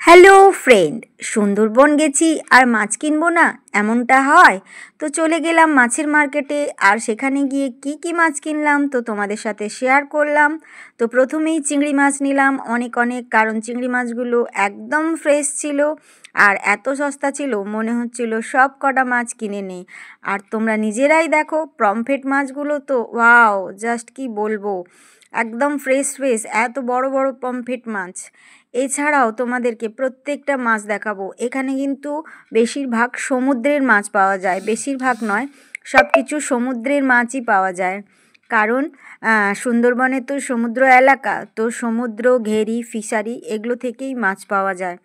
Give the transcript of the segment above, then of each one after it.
Hello friend, Sundarban গেছি আর মাছ কিনবো না এমনটা হয়? তো চলে গেলাম মাছের মার্কেটে, আর সেখানে গিয়ে কি কি মাছ কিনলাম তো তোমাদের সাথে শেয়ার করলাম। তো প্রথমেই চিংড়ি মাছ নিলাম অনেক অনেক, কারণ চিংড়ি মাছগুলো একদম ফ্রেশ ছিল আর এত সস্তা ছিল মনে হচ্ছিল সব কটা মাছ কিনে নেই। আর তোমরা নিজেরাই দেখো পমফ্রেট মাছগুলো তো ওয়াও, জাস্ট কি বলবো, একদম ফ্রেশ ফ্রেশ, এত বড় বড় পমফ্রেট মাছ। এছাড়াও তোমাদেরকে প্রত্যেকটা মাছ দেখাবো। এখানে কিন্তু বেশিরভাগ সমুদ্রের মাছ পাওয়া যায়, বেশিরভাগ নয়, সব কিছু সমুদ্রের মাছই পাওয়া যায়। কারণ সুন্দরবনে তো সমুদ্র এলাকা, তো সমুদ্র, ঘেরি, ফিশারি এগুলো থেকেই মাছ পাওয়া যায়।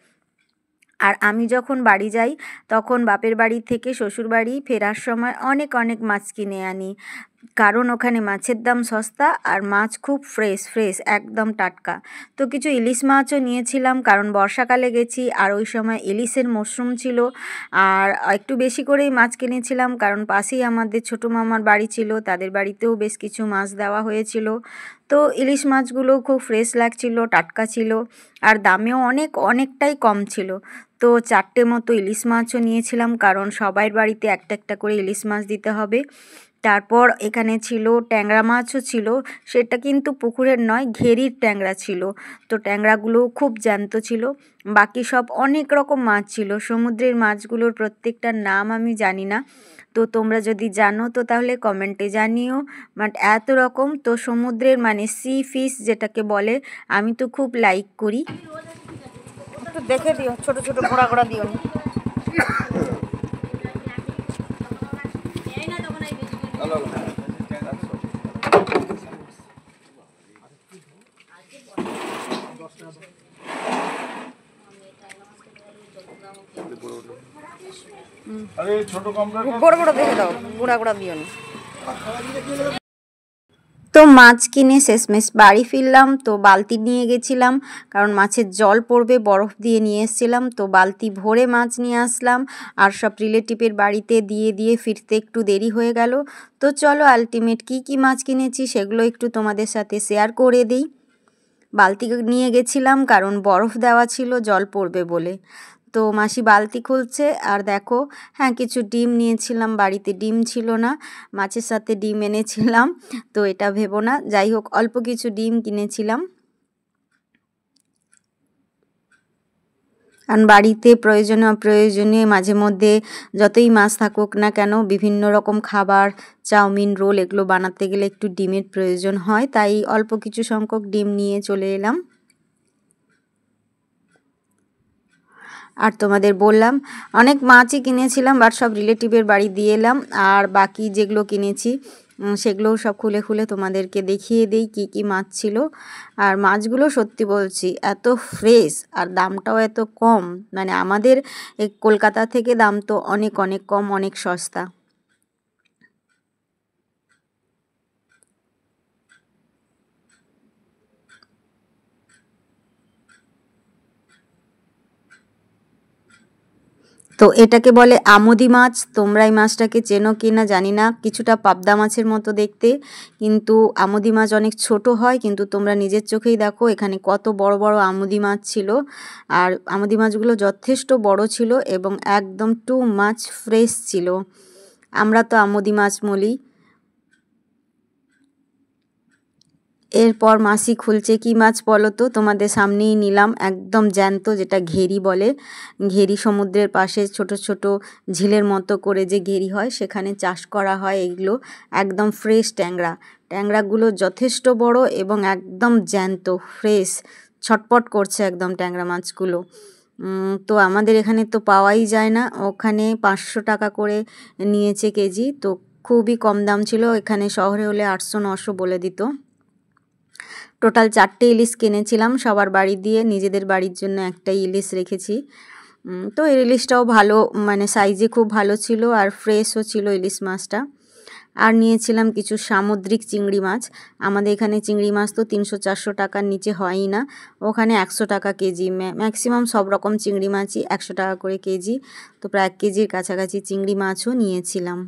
আর আমি যখন বাড়ি যাই তখন বাপের বাড়ি থেকে শ্বশুর বাড়ি ফেরার সময় অনেক অনেক মাছ কিনে আনি, কারণ ওখানে মাছের দাম সস্তা আর মাছ খুব ফ্রেশ ফ্রেশ, একদম টাটকা। তো কিছু ইলিশ মাছও নিয়েছিলাম, কারণ বর্ষাকালে গেছি আর ওই সময় ইলিশের মরশুম ছিল। আর একটু বেশি করেই মাছ কিনেছিলাম, কারণ পাশেই আমাদের ছোটো মামার বাড়ি ছিল, তাদের বাড়িতেও বেশ কিছু মাছ দেওয়া হয়েছিল। তো ইলিশ মাছগুলো খুব ফ্রেশ লাগছিল, টাটকা ছিল, আর দামেও অনেকটাই কম ছিল। তো 4টে মতো ইলিশ মাছও নিয়েছিলাম, কারণ সবাইয়ের বাড়িতে একটা একটা করে ইলিশ মাছ দিতে হবে। তারপর এখানে ছিল ট্যাংরা মাছও ছিল, সেটা কিন্তু পুকুরের নয়, ঘেরির ট্যাংরা ছিল। তো ট্যাংরাগুলো খুব জ্যান্ত ছিল। বাকি সব অনেক রকম মাছ ছিল। সমুদ্রের মাছগুলোর প্রত্যেকটার নাম আমি জানি না, তো তোমরা যদি জানো তো তাহলে কমেন্টে জানিও। বাট এত রকম, তো সমুদ্রের মানে সি ফিশ যেটাকে বলে, আমি তো খুব লাইক করি। একটু দেখে দিও, ছোট ছোট ঘোড়া ঘোড়া দিও। বড় বড় দেখে দাও, গুঁড়া গুঁড়া দিও না। তো মাছ কিনে শেষমেশ বাড়ি ফিরলাম। তো বালতি নিয়ে গেছিলাম, কারণ মাছের জল পড়বে, বরফ দিয়ে নিয়ে এসেছিলাম। তো বালতি ভরে মাছ নিয়ে আসলাম, আর সব রিলেটিভের বাড়িতে দিয়ে ফিরতে একটু দেরি হয়ে গেল। তো চলো আলটিমেট কি মাছ কিনেছি সেগুলো একটু তোমাদের সাথে শেয়ার করে দিই। বালতি নিয়ে গেছিলাম কারণ বরফ দেওয়া ছিল জল পড়বে বলে। তো মাসি বালতি খুলছে, আর দেখো, হ্যাঁ কিছু ডিম নিয়েছিলাম, বাড়িতে ডিম ছিল না, মাছের সাথে ডিম এনেছিলাম। তো এটা ভেবো না, যাই হোক অল্প কিছু ডিম কিনেছিলাম। কারণ বাড়িতে প্রয়োজনীয় অপ্রয়োজনীয় মাঝে মধ্যে যতই মাছ থাকুক না কেন, বিভিন্ন রকম খাবার, চাউমিন, রোল এগুলো বানাতে গেলে একটু ডিমের প্রয়োজন হয়, তাই অল্প কিছু সংখ্যক ডিম নিয়ে চলে এলাম। আর তোমাদের বললাম অনেক মাছই কিনেছিলাম, বাট সব রিলেটিভের বাড়ি দিয়ে এলাম। আর বাকি যেগুলো কিনেছি সেগুলোও সব খুলে খুলে তোমাদেরকে দেখিয়ে দিই কি মাছ ছিল। আর মাছগুলো সত্যি বলছি এত ফ্রেশ, আর দামটাও এত কম, মানে আমাদের এই কলকাতা থেকে দাম তো অনেক অনেক কম, অনেক সস্তা। তো এটাকে বলে আমোদি মাছ। তোমরা এই মাছটাকে চেনো কি না জানি না, কিছুটা পাবদা মাছের মতো দেখতে, কিন্তু আমোদি মাছ অনেক ছোট হয়। কিন্তু তোমরা নিজের চোখেই দেখো এখানে কত বড় বড় আমোদি মাছ ছিল, আর আমোদি মাছগুলো যথেষ্ট বড় ছিল এবং একদম টু মাছ ফ্রেশ ছিল। আমরা তো আমোদি মাছ বলি। এরপর মাসি খুলছে কি মাছ বলো তো, তোমাদের সামনেই নিলাম, একদম জ্যান্ত, যেটা ঘেরি বলে। ঘেরি সমুদ্রের পাশে ছোট ছোট ঝিলের মতো করে যে ঘেরি হয় সেখানে চাষ করা হয় এগুলো, একদম ফ্রেশ ট্যাংরা। ট্যাংরাগুলো যথেষ্ট বড় এবং একদম জ্যান্ত ফ্রেশ, ছটপট করছে একদম ট্যাংরা মাছগুলো। তো আমাদের এখানে তো পাওয়াই যায় না, ওখানে 500 টাকা করে নিয়েছে কেজি, তো খুবই কম দাম ছিল। এখানে শহরে হলে 800-900 বলে দিত। টোটাল 4টে ইলিশ কিনেছিলাম, সবার বাড়ি দিয়ে নিজেদের বাড়ির জন্য একটাই ইলিশ রেখেছি। তো এই ইলিশটাও ভালো, মানে সাইজে খুব ভালো ছিল আর ফ্রেশও ছিল ইলিশ মাছটা। আর নিয়েছিলাম কিছু সামুদ্রিক চিংড়ি মাছ। আমাদের এখানে চিংড়ি মাছ তো 300-400 টাকার নিচে হয়ই না, ওখানে 100 টাকা কেজি। ম্যাক্সিমাম সব রকম চিংড়ি মাছই 100 টাকা করে কেজি। তো প্রায় 1 কেজির কাছাকাছি চিংড়ি মাছও নিয়েছিলাম।